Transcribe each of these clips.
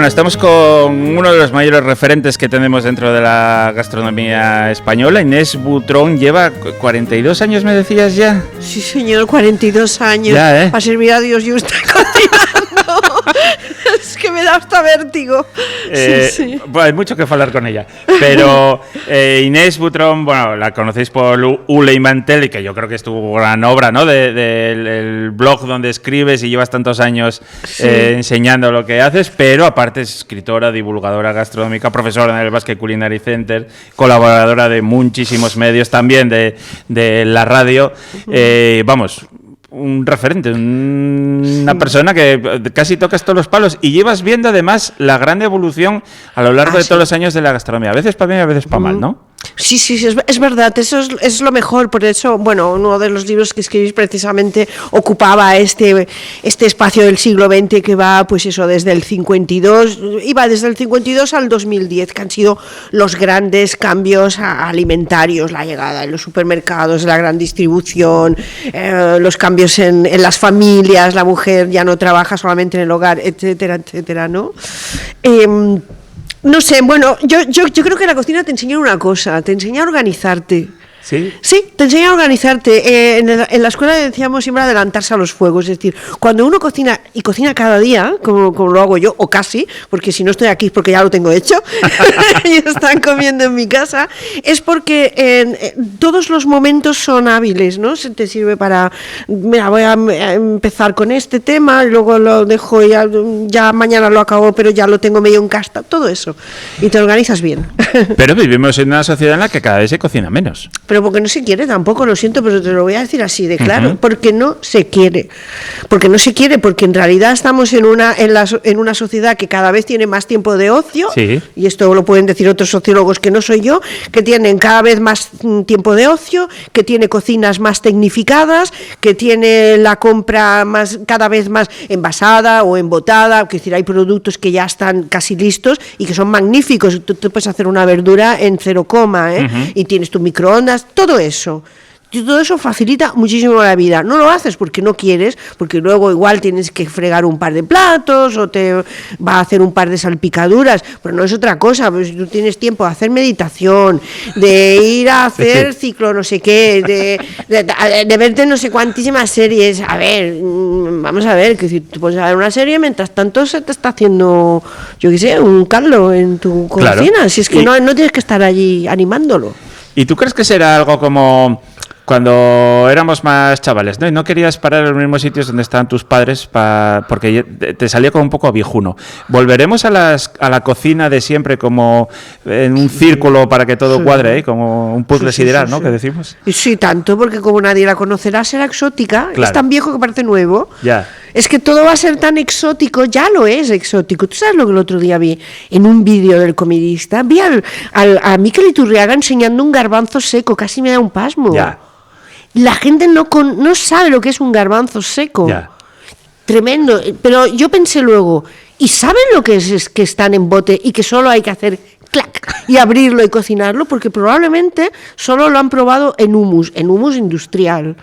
Bueno, estamos con uno de los mayores referentes que tenemos dentro de la gastronomía española. Inés Butrón lleva 42 años, me decías ya. Sí, señor, 42 años. Ya, Para servir a Dios yo estoy cocinando. Es que me da hasta vértigo. Sí. Bueno, hay mucho que hablar con ella. Pero Inés Butrón, bueno, la conocéis por Ule y Mantel, y que yo creo que es tu gran obra, ¿no? Del blog donde escribes y llevas tantos años enseñando lo que haces, pero aparte es escritora, divulgadora gastronómica, profesora en el Basque Culinary Center, colaboradora de muchísimos medios, también de la radio. Vamos, un referente, una persona que casi tocas todos los palos y llevas viendo además la gran evolución a lo largo de todos los años de la gastronomía. A veces para bien, a veces para mal, ¿no? Sí, es verdad, eso es lo mejor. Por eso, bueno, uno de los libros que escribís precisamente ocupaba este espacio del siglo XX que va, pues eso, desde el 52, iba desde el 52 al 2010, que han sido los grandes cambios alimentarios, la llegada de los supermercados, la gran distribución, los cambios en las familias, la mujer ya no trabaja solamente en el hogar, etcétera, etcétera, ¿no? No sé, bueno, yo creo que la cocina te enseña una cosa, te enseña a organizarte. ¿Sí? Sí, te enseña a organizarte. En la escuela decíamos siempre adelantarse a los fuegos, es decir, cuando uno cocina y cocina cada día, como lo hago yo, o casi, porque si no estoy aquí es porque ya lo tengo hecho, y están comiendo en mi casa, es porque todos los momentos son hábiles, ¿no? Se te sirve para, mira, voy a empezar con este tema, y luego lo dejo, ya mañana lo acabo, pero ya lo tengo medio en casta, todo eso, y te organizas bien. Pero vivimos en una sociedad en la que cada vez se cocina menos. Pero porque no se quiere tampoco, lo siento, pero te lo voy a decir así de claro, porque no se quiere. Porque no se quiere, porque en realidad estamos en una sociedad que cada vez tiene más tiempo de ocio, y esto lo pueden decir otros sociólogos que no soy yo, que tienen cada vez más tiempo de ocio, que tiene cocinas más tecnificadas, que tiene la compra cada vez más envasada o embotada, es decir, hay productos que ya están casi listos y que son magníficos. Tú puedes hacer una verdura en 0, y tienes tu microondas. Todo eso facilita muchísimo la vida. No lo haces porque no quieres, porque luego igual tienes que fregar un par de platos o te va a hacer un par de salpicaduras, pero no es otra cosa. Pues si tú tienes tiempo de hacer meditación, de ir a hacer ciclo no sé qué, de verte no sé cuantísimas series. A ver, vamos a ver, que si tú puedes ver una serie, mientras tanto se te está haciendo, yo qué sé, un caldo en tu cocina. Si es que no tienes que estar allí animándolo. ¿Y tú crees que será algo como cuando éramos más chavales, ¿no? Y no querías parar en los mismos sitios donde estaban tus padres porque te salía como un poco viejuno? ¿Volveremos a la cocina de siempre como en un círculo para que todo cuadre, como un puzzle sideral, ¿no? Que decimos. Sí, tanto, porque como nadie la conocerá, será exótica. Claro. Es tan viejo que parece nuevo. Ya. Es que todo va a ser tan exótico, ya lo es exótico. ¿Tú sabes lo que el otro día vi en un vídeo del Comidista? Vi a Mikel Iturriaga enseñando un garbanzo seco, casi me da un pasmo. Ya. La gente no sabe lo que es un garbanzo seco. Ya. Tremendo. Pero yo pensé luego, ¿y saben lo que es que están en bote y que solo hay que hacer clac y abrirlo y cocinarlo? Porque probablemente solo lo han probado en hummus industrial.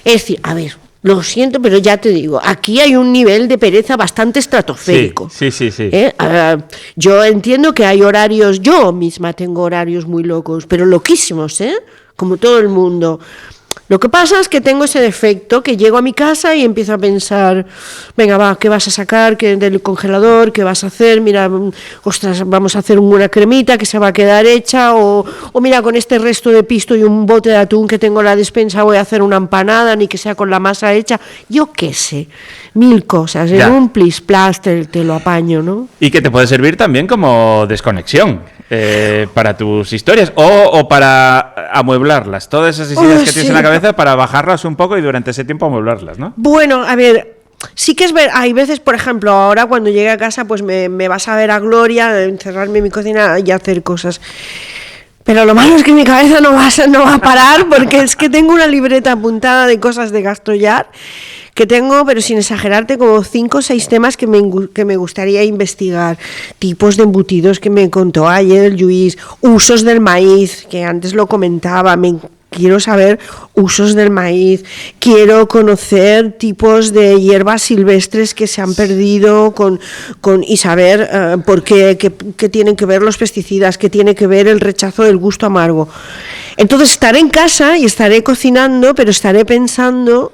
Es decir, a ver, lo siento, pero ya te digo, aquí hay un nivel de pereza bastante estratosférico. Sí. Yo entiendo que hay horarios, yo misma tengo horarios muy locos, pero loquísimos, como todo el mundo. Lo que pasa es que tengo ese defecto, que llego a mi casa y empiezo a pensar, venga, va, ¿qué vas a sacar del congelador? ¿Qué vas a hacer? Mira, ostras, vamos a hacer una cremita que se va a quedar hecha, o mira, con este resto de pisto y un bote de atún que tengo en la despensa voy a hacer una empanada, ni que sea con la masa hecha. Yo qué sé, 1000 cosas, en un plis-plas te lo apaño, ¿no? Y que te puede servir también como desconexión para tus historias o para amueblarlas. Todas esas ideas que tienes en la cabeza, para bajarlas un poco y durante ese tiempo amueblarlas, ¿no? Bueno, a ver, sí que es ver, hay veces, por ejemplo, ahora cuando llegue a casa, pues me vas a ver a Gloria, encerrarme en mi cocina y hacer cosas. Pero lo malo es que mi cabeza no va a parar, porque es que tengo una libreta apuntada de cosas de GastroYar que tengo, pero sin exagerarte, como 5 o 6 temas que me gustaría investigar. Tipos de embutidos que me contó ayer el Lluís, usos del maíz, que antes lo comentaba, me quiero saber usos del maíz, quiero conocer tipos de hierbas silvestres que se han perdido y saber por qué tienen que ver los pesticidas, qué tiene que ver el rechazo del gusto amargo. Entonces estaré en casa y estaré cocinando, pero estaré pensando,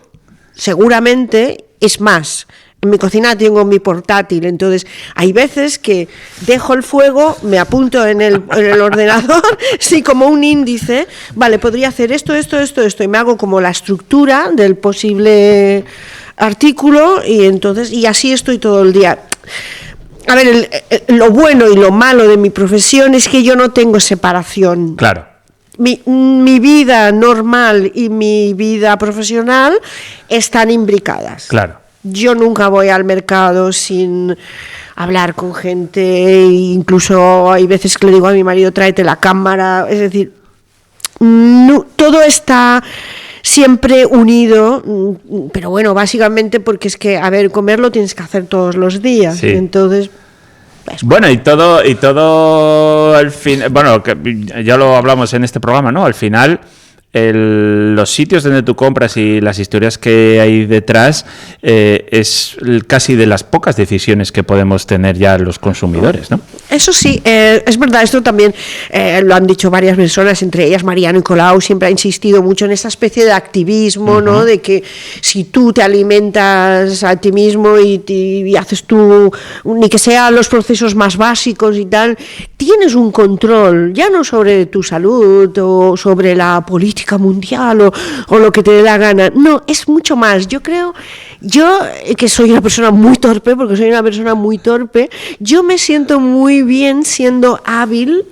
seguramente, es más. En mi cocina tengo mi portátil, entonces hay veces que dejo el fuego, me apunto en el ordenador, sí, como un índice, vale, podría hacer esto, y me hago como la estructura del posible artículo y así estoy todo el día. A ver, lo bueno y lo malo de mi profesión es que yo no tengo separación. Claro. Mi vida normal y mi vida profesional están imbricadas. Claro. Yo nunca voy al mercado sin hablar con gente, incluso hay veces que le digo a mi marido, tráete la cámara, es decir, todo está siempre unido, pero bueno, básicamente porque es que, a ver, comerlo tienes que hacer todos los días, sí. Entonces... Bueno, y todo al fin, bueno, que ya lo hablamos en este programa, ¿no? Al final... los sitios donde tú compras y las historias que hay detrás es casi de las pocas decisiones que podemos tener ya los consumidores, ¿no? Eso sí, es verdad, esto también lo han dicho varias personas, entre ellas Mariano Nicolau siempre ha insistido mucho en esta especie de activismo, ¿no? De que si tú te alimentas a ti mismo y haces tú, ni que sean los procesos más básicos y tal, tienes un control, ya no sobre tu salud o sobre la política mundial o lo que te dé la gana, no, es mucho más. Yo creo, que soy una persona muy torpe, yo me siento muy bien siendo hábil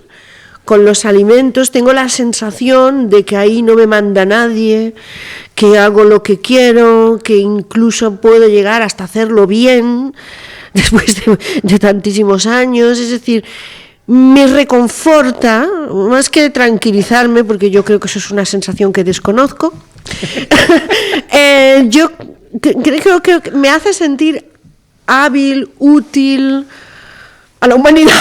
con los alimentos, tengo la sensación de que ahí no me manda nadie, que hago lo que quiero, que incluso puedo llegar hasta hacerlo bien después de tantísimos años, es decir, me reconforta, más que tranquilizarme, porque yo creo que eso es una sensación que desconozco, yo creo que me hace sentir hábil, útil a la humanidad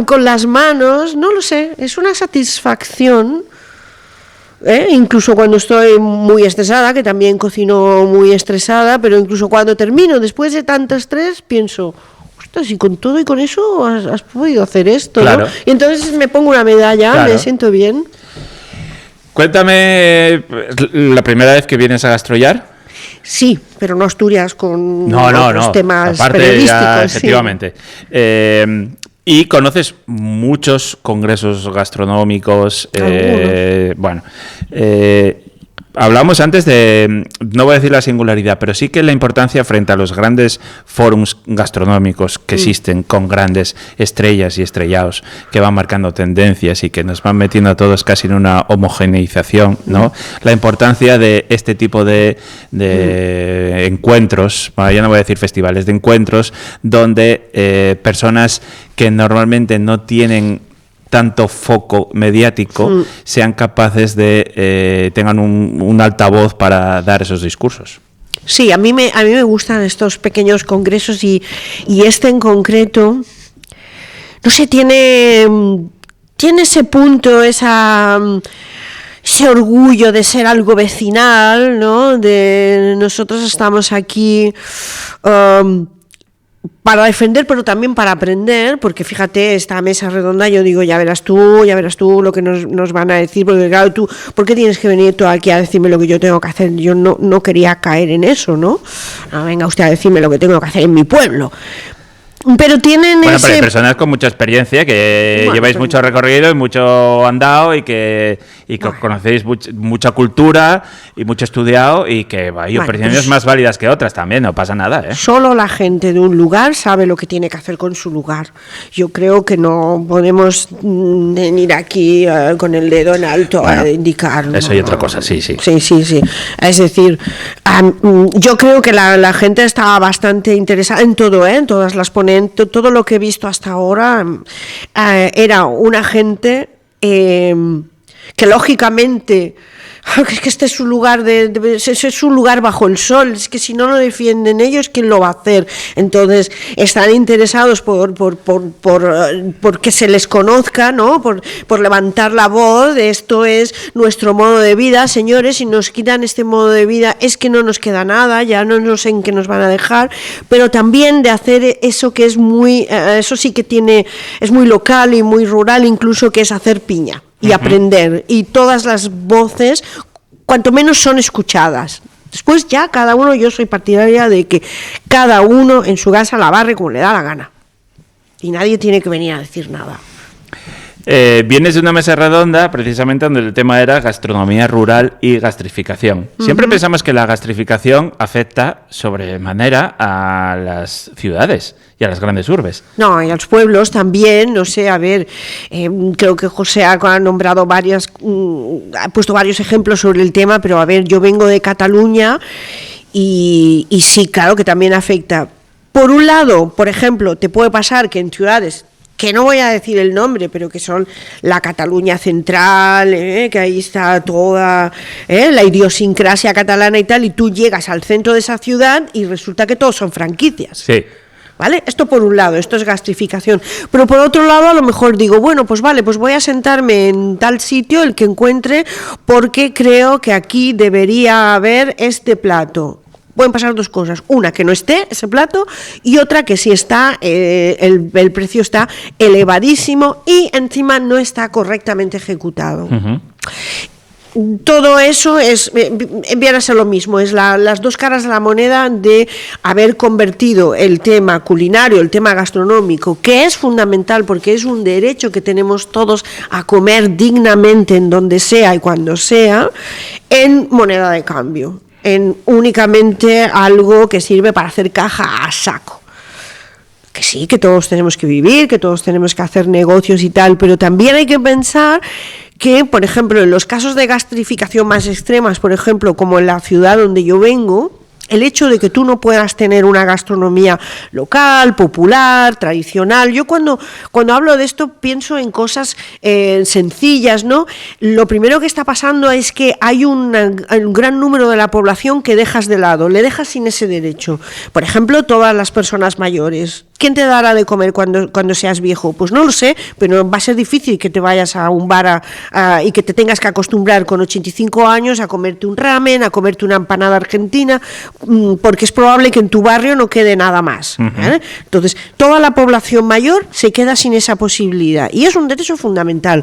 con las manos, no lo sé, es una satisfacción, incluso cuando estoy muy estresada, que también cocino muy estresada, pero incluso cuando termino, después de tanto estrés, pienso... Y con todo y con eso has podido hacer esto, claro. ¿No? Y entonces me pongo una medalla, claro. Me siento bien. Cuéntame, ¿la primera vez que vienes a Gastrollar? Sí, pero no Asturias con otros temas aparte, periodísticos. Ya, efectivamente. Sí. Y conoces muchos congresos gastronómicos. Hablamos antes de, no voy a decir la singularidad, pero sí que la importancia frente a los grandes forums gastronómicos que existen con grandes estrellas y estrellados que van marcando tendencias y que nos van metiendo a todos casi en una homogeneización, ¿no? La importancia de este tipo de encuentros, bueno, ya no voy a decir festivales, de encuentros donde personas que normalmente no tienen tanto foco mediático sean capaces de tengan un altavoz para dar esos discursos. Sí, a mí me gustan estos pequeños congresos y este en concreto, no sé, tiene ese punto, ese orgullo de ser algo vecinal, ¿no? De nosotros estamos aquí para defender, pero también para aprender, porque fíjate, esta mesa redonda, yo digo, ya verás tú lo que nos van a decir, porque claro, tú, ¿por qué tienes que venir tú aquí a decirme lo que yo tengo que hacer? Yo no quería caer en eso, ¿no? No, venga usted a decirme lo que tengo que hacer en mi pueblo. Pero tienen pero hay personas con mucha experiencia que lleváis mucho recorrido y mucho andado y que conocéis mucha cultura y mucho estudiado y que hay opiniones más válidas que otras también, no pasa nada, ¿eh? Solo la gente de un lugar sabe lo que tiene que hacer con su lugar. Yo creo que no podemos venir aquí con el dedo en alto a indicar. Eso y otra cosa, sí. Sí. Es decir, yo creo que la gente está bastante interesada en todo, en todas las ponencias. Todo lo que he visto hasta ahora era una gente que lógicamente es que este es su lugar es su lugar bajo el sol, es que si no lo defienden ellos, ¿quién lo va a hacer? Entonces están interesados por que se les conozca, ¿no? Por levantar la voz de esto es nuestro modo de vida, señores, si nos quitan este modo de vida es que no nos queda nada, ya no sé en qué nos van a dejar, pero también de hacer eso que es muy, eso sí que es muy local y muy rural, incluso, que es hacer piña y aprender, y todas las voces cuanto menos son escuchadas. Después ya cada uno, yo soy partidaria de que cada uno en su casa la barre como le da la gana y nadie tiene que venir a decir nada. Vienes de una mesa redonda precisamente donde el tema era gastronomía rural y gastrificación. Siempre pensamos que la gastrificación afecta sobremanera a las ciudades y a las grandes urbes. No, y a los pueblos también, no sé, a ver, creo que José ha nombrado ha puesto varios ejemplos sobre el tema, pero a ver, yo vengo de Cataluña y sí, claro que también afecta. Por un lado, por ejemplo, te puede pasar que en ciudades, que no voy a decir el nombre, pero que son la Cataluña central, que ahí está toda la idiosincrasia catalana y tal, y tú llegas al centro de esa ciudad y resulta que todos son franquicias. Sí. ¿Vale? Esto por un lado, esto es gastrificación. Pero por otro lado, a lo mejor digo, bueno, pues vale, pues voy a sentarme en tal sitio, el que encuentre, porque creo que aquí debería haber este plato. Pueden pasar dos cosas, una que no esté ese plato y otra que sí está, el precio está elevadísimo y encima no está correctamente ejecutado. Todo eso viene a ser lo mismo, es las dos caras de la moneda de haber convertido el tema culinario, el tema gastronómico, que es fundamental porque es un derecho que tenemos todos a comer dignamente en donde sea y cuando sea, en moneda de cambio, en únicamente algo que sirve para hacer caja a saco. Que sí, que todos tenemos que vivir, que todos tenemos que hacer negocios y tal, pero también hay que pensar que, por ejemplo, en los casos de gastrificación más extremas, por ejemplo, como en la ciudad donde yo vengo, el hecho de que tú no puedas tener una gastronomía local, popular, tradicional. Yo cuando hablo de esto pienso en cosas sencillas, ¿no? Lo primero que está pasando es que hay un gran número de la población que dejas de lado, le dejas sin ese derecho. Por ejemplo, todas las personas mayores. ¿Quién te dará de comer cuando seas viejo? Pues no lo sé, pero va a ser difícil que te vayas a un bar y que te tengas que acostumbrar con 85 años a comerte un ramen, a comerte una empanada argentina, porque es probable que en tu barrio no quede nada más. Entonces, toda la población mayor se queda sin esa posibilidad y es un derecho fundamental.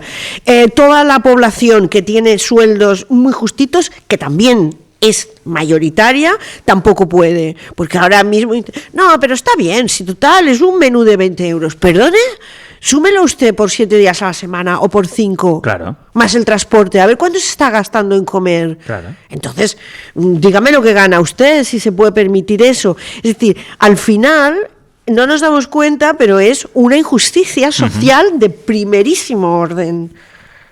Toda la población que tiene sueldos muy justitos, que también es mayoritaria, tampoco puede, porque ahora mismo, no, pero está bien, si total es un menú de 20 euros, perdone, súmelo usted por 7 días a la semana o por 5, claro, más el transporte, a ver cuánto se está gastando en comer. Claro. Entonces, dígame lo que gana usted, si se puede permitir eso. Es decir, al final no nos damos cuenta, pero es una injusticia social de primerísimo orden.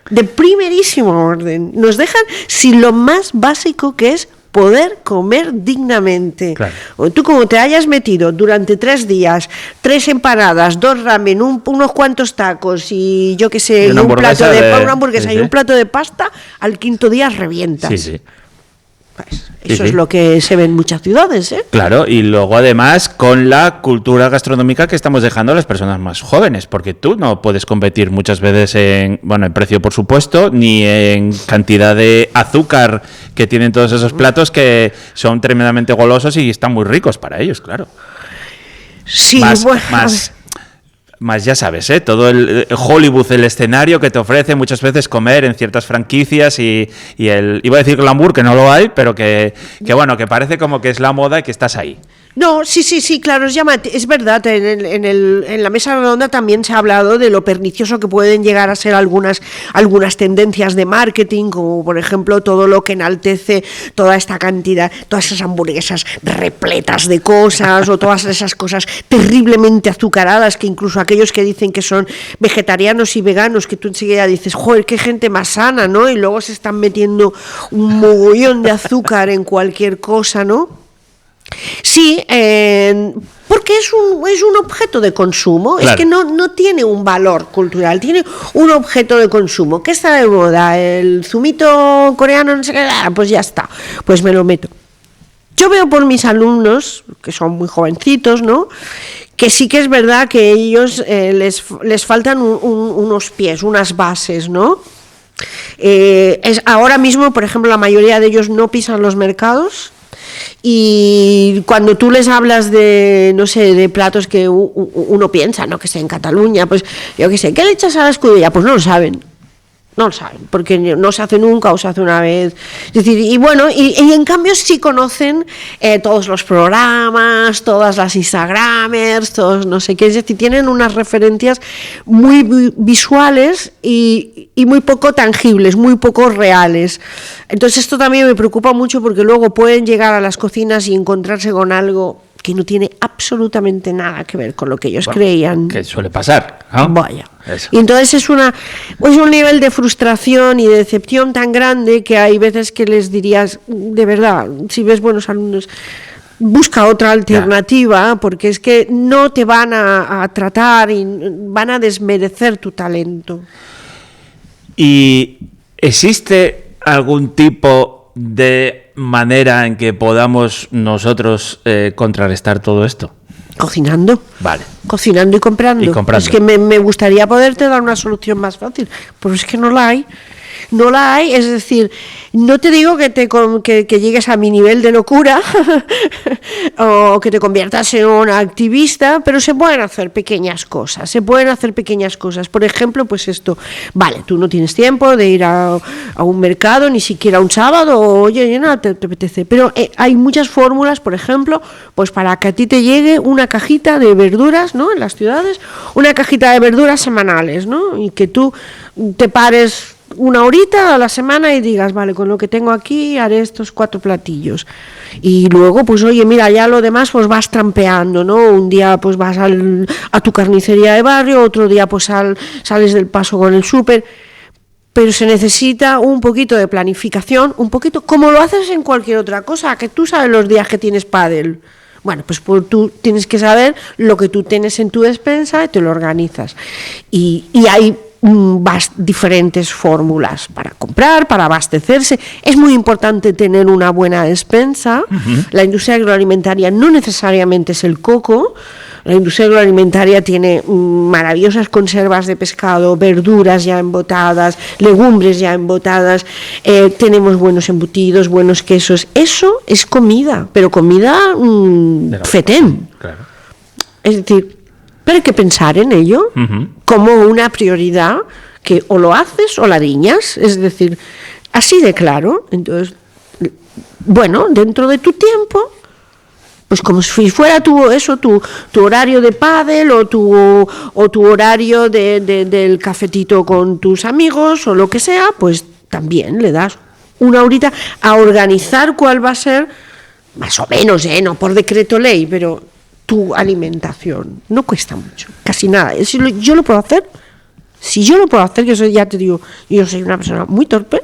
De primerísimo orden. Nos dejan sin lo más básico, que es poder comer dignamente. Claro. O tú, como te hayas metido durante 3 días, 3 empanadas, 2 ramen, unos cuantos tacos y yo qué sé, una hamburguesa y un plato de pasta, al quinto día revientas. Sí, sí. Pues eso es lo que se ve en muchas ciudades, ¿eh? Claro, y luego además con la cultura gastronómica que estamos dejando a las personas más jóvenes, porque tú no puedes competir muchas veces en precio, por supuesto, ni en cantidad de azúcar que tienen todos esos platos que son tremendamente golosos y están muy ricos para ellos, claro. Sí, más ya sabes, todo el Hollywood, el escenario que te ofrece muchas veces comer en ciertas franquicias y el, iba a decir glamour, que no lo hay, pero que parece como que es la moda y que estás ahí. No, sí, claro, es verdad, en la mesa redonda también se ha hablado de lo pernicioso que pueden llegar a ser algunas tendencias de marketing, como por ejemplo todo lo que enaltece toda esta cantidad, todas esas hamburguesas repletas de cosas o todas esas cosas terriblemente azucaradas, que incluso aquellos que dicen que son vegetarianos y veganos, que tú enseguida dices, joder, qué gente más sana, ¿no? Y luego se están metiendo un mogollón de azúcar en cualquier cosa, ¿no? Sí, porque es un objeto de consumo, claro. Es que no tiene un valor cultural, tiene un objeto de consumo. ¿Qué está de moda? El zumito coreano, no sé qué, pues ya está, pues me lo meto. Yo veo por mis alumnos, que son muy jovencitos, ¿no?, que sí que es verdad que ellos les faltan unos pies, unas bases, ¿no? Ahora mismo, por ejemplo, la mayoría de ellos no pisan los mercados, y cuando tú les hablas de, no sé, de platos que uno piensa, ¿no?, que sea en Cataluña, pues yo qué sé, ¿qué le echas a la escudella? Pues no lo saben. No lo saben, porque no se hace nunca o se hace una vez. Es decir, y bueno, y en cambio sí conocen todos los programas, todas las Instagramers, todos no sé qué, es decir, tienen unas referencias muy visuales y muy poco tangibles, muy poco reales. Entonces esto también me preocupa mucho, porque luego pueden llegar a las cocinas y encontrarse con algo que no tiene absolutamente nada que ver con lo que ellos creían. Que suele pasar, ¿no? Vaya. Eso. Y entonces es un nivel de frustración y de decepción tan grande que hay veces que les dirías, de verdad, si ves buenos alumnos, busca otra alternativa, porque es que no te van a tratar y van a desmerecer tu talento. ¿Y existe algún tipo de manera en que podamos nosotros contrarrestar todo esto? Cocinando. Vale. Cocinando y comprando. Es que me gustaría poderte dar una solución más fácil, pero es que no la hay. No la hay, es decir, no te digo que llegues a mi nivel de locura o que te conviertas en una activista, pero se pueden hacer pequeñas cosas, Por ejemplo, pues esto, vale, tú no tienes tiempo de ir a un mercado, ni siquiera un sábado, oye, nada, te apetece, pero hay muchas fórmulas, por ejemplo, pues para que a ti te llegue una cajita de verduras, ¿no?, en las ciudades, una cajita de verduras semanales, ¿no?, y que tú te pares una horita a la semana y digas, vale, con lo que tengo aquí haré estos 4 platillos, y luego pues oye, mira, ya lo demás pues vas trampeando, ¿no? Un día pues vas a tu carnicería de barrio, otro día pues sales del paso con el súper, pero se necesita un poquito de planificación, un poquito como lo haces en cualquier otra cosa, que tú sabes los días que tienes pádel. Bueno, pues tú tienes que saber lo que tú tienes en tu despensa y te lo organizas, y hay diferentes fórmulas para comprar, para abastecerse. Es muy importante tener una buena despensa. Uh-huh. La industria agroalimentaria no necesariamente es el coco. La industria agroalimentaria tiene maravillosas conservas de pescado, verduras ya embotadas, legumbres ya embotadas, tenemos buenos embutidos, buenos quesos. Eso es comida, pero comida fetén. Claro. Es decir, pero hay que pensar en ello como una prioridad, que o lo haces o la riñas, es decir, así de claro. Entonces, bueno, dentro de tu tiempo, pues como si fuera tu horario de pádel o tu horario del cafetito con tus amigos o lo que sea, pues también le das una horita a organizar cuál va a ser, más o menos, no por decreto ley, pero tu alimentación. No cuesta mucho, casi nada. Si yo lo puedo hacer, que eso ya te digo, yo soy una persona muy torpe,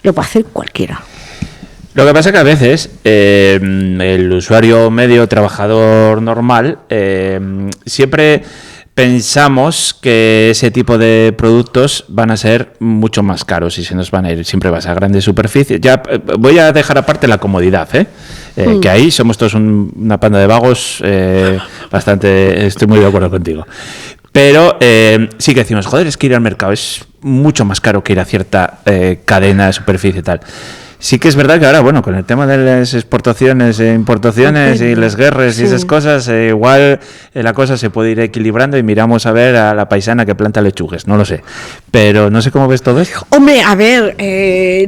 lo puede hacer cualquiera. Lo que pasa es que a veces el usuario medio, trabajador normal, siempre pensamos que ese tipo de productos van a ser mucho más caros y se nos van a ir, siempre vas a grandes superficies. Ya voy a dejar aparte la comodidad, que ahí somos todos una panda de vagos, bastante, estoy muy de acuerdo contigo. Pero sí que decimos, joder, es que ir al mercado es mucho más caro que ir a cierta cadena de superficie y tal. Sí que es verdad que ahora, bueno, con el tema de las exportaciones e importaciones y las guerras y esas cosas, igual la cosa se puede ir equilibrando y miramos a ver a la paisana que planta lechugues, no lo sé. Pero no sé cómo ves todo esto. Hombre, a ver,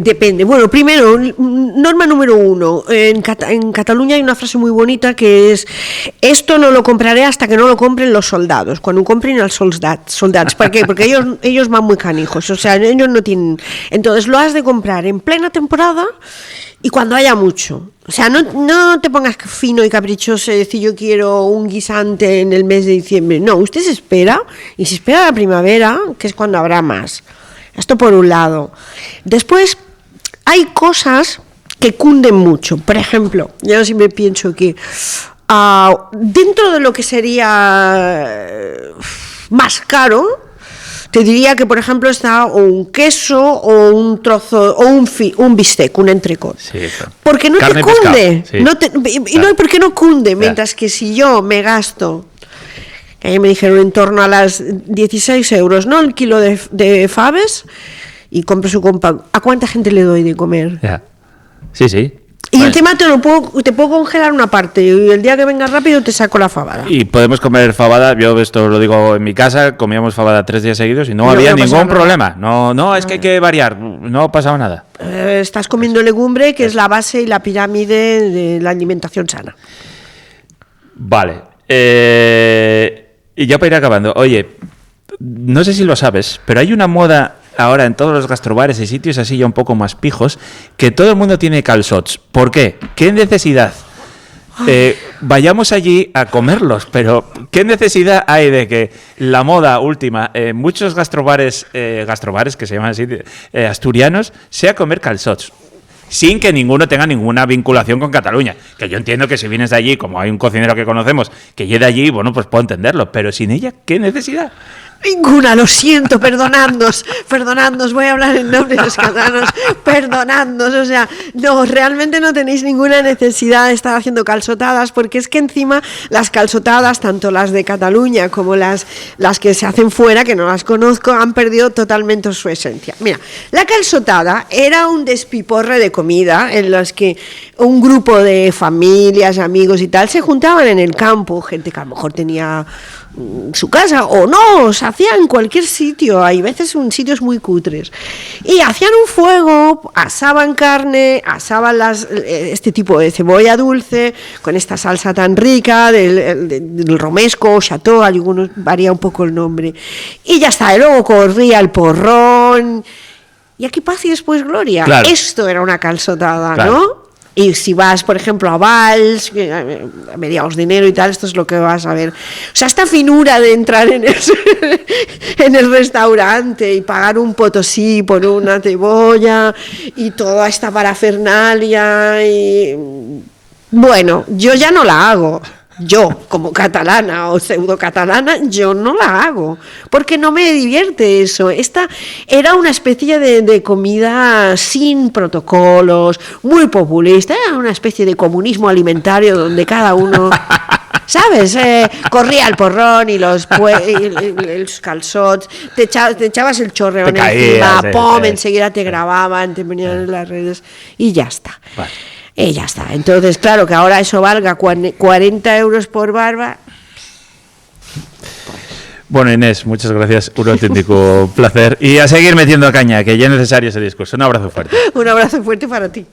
depende. Bueno, primero, norma número 1. En Cataluña hay una frase muy bonita que es: esto no lo compraré hasta que no lo compren los soldados, cuando compren als soldats. ¿Por qué? Porque ellos van muy canijos, o sea, ellos no tienen... Entonces lo has de comprar en plena temporada y cuando haya mucho. O sea, no te pongas fino y caprichoso y decir yo quiero un guisante en el mes de diciembre. No, usted se espera, y se espera la primavera, que es cuando habrá más. Esto por un lado. Después, hay cosas que cunden mucho. Por ejemplo, yo siempre pienso que dentro de lo que sería más caro, te diría que, por ejemplo, está un queso o un trozo o un bistec, un entrecot. Sí, porque no te cunde. Sí. No porque no cunde. Mientras que si yo me gasto, que ayer me dijeron en torno a las 16 euros, ¿no? El kilo de faves, y compro su compa, ¿a cuánta gente le doy de comer? Sí. Y encima te puedo congelar una parte, y el día que vengas rápido te saco la fabada. Y podemos comer fabada, yo esto lo digo en mi casa, comíamos fabada 3 días seguidos y no había ningún problema. No, es que hay que variar, no pasaba nada. Estás comiendo legumbre, que es la base y la pirámide de la alimentación sana. Vale. Y ya para ir acabando, oye, no sé si lo sabes, pero hay una moda ahora en todos los gastrobares y sitios así ya un poco más pijos, que todo el mundo tiene calçots. ¿Por qué? ¿Qué necesidad? Vayamos allí a comerlos, pero ¿qué necesidad hay de que la moda última en muchos gastrobares que se llaman así, asturianos, sea comer calçots? Sin que ninguno tenga ninguna vinculación con Cataluña. Que yo entiendo que si vienes de allí, como hay un cocinero que conocemos, que llegue de allí, bueno, pues puedo entenderlo, pero sin ella, ¿qué necesidad? Ninguna, lo siento, perdonadnos, voy a hablar en nombre de los catalanos, perdonadnos, o sea, no, realmente no tenéis ninguna necesidad de estar haciendo calçotadas, porque es que encima las calçotadas, tanto las de Cataluña como las que se hacen fuera, que no las conozco, han perdido totalmente su esencia. Mira, la calçotada era un despiporre de comida en los que un grupo de familias, amigos y tal, se juntaban en el campo, gente que a lo mejor tenía su casa o no, se hacía en cualquier sitio, hay veces en sitios muy cutres, y hacían un fuego, asaban carne, asaban este tipo de cebolla dulce con esta salsa tan rica del romesco o chateau, algunos varía un poco el nombre, y ya está, y luego corría el porrón y aquí paz y después gloria. Claro. Esto era una calçotada, claro, ¿no? Y si vas, por ejemplo, a Valls, a mediados de enero y tal, esto es lo que vas a ver. O sea, esta finura de entrar en el restaurante y pagar un potosí por una cebolla y toda esta parafernalia. Y bueno, yo ya no la hago. Yo, como catalana o pseudo-catalana, yo no la hago, porque no me divierte eso. Esta era una especie de comida sin protocolos, muy populista, era una especie de comunismo alimentario donde cada uno, ¿sabes? Corría el porrón y los calçots, te echabas el chorreón encima, enseguida te grababan, te ponían en las redes y ya está. Vale. Y ya está. Entonces, claro, que ahora eso valga 40 euros por barba. Bueno, Inés, muchas gracias. Un auténtico placer. Y a seguir metiendo caña, que ya es necesario ese discurso. Un abrazo fuerte. Un abrazo fuerte para ti.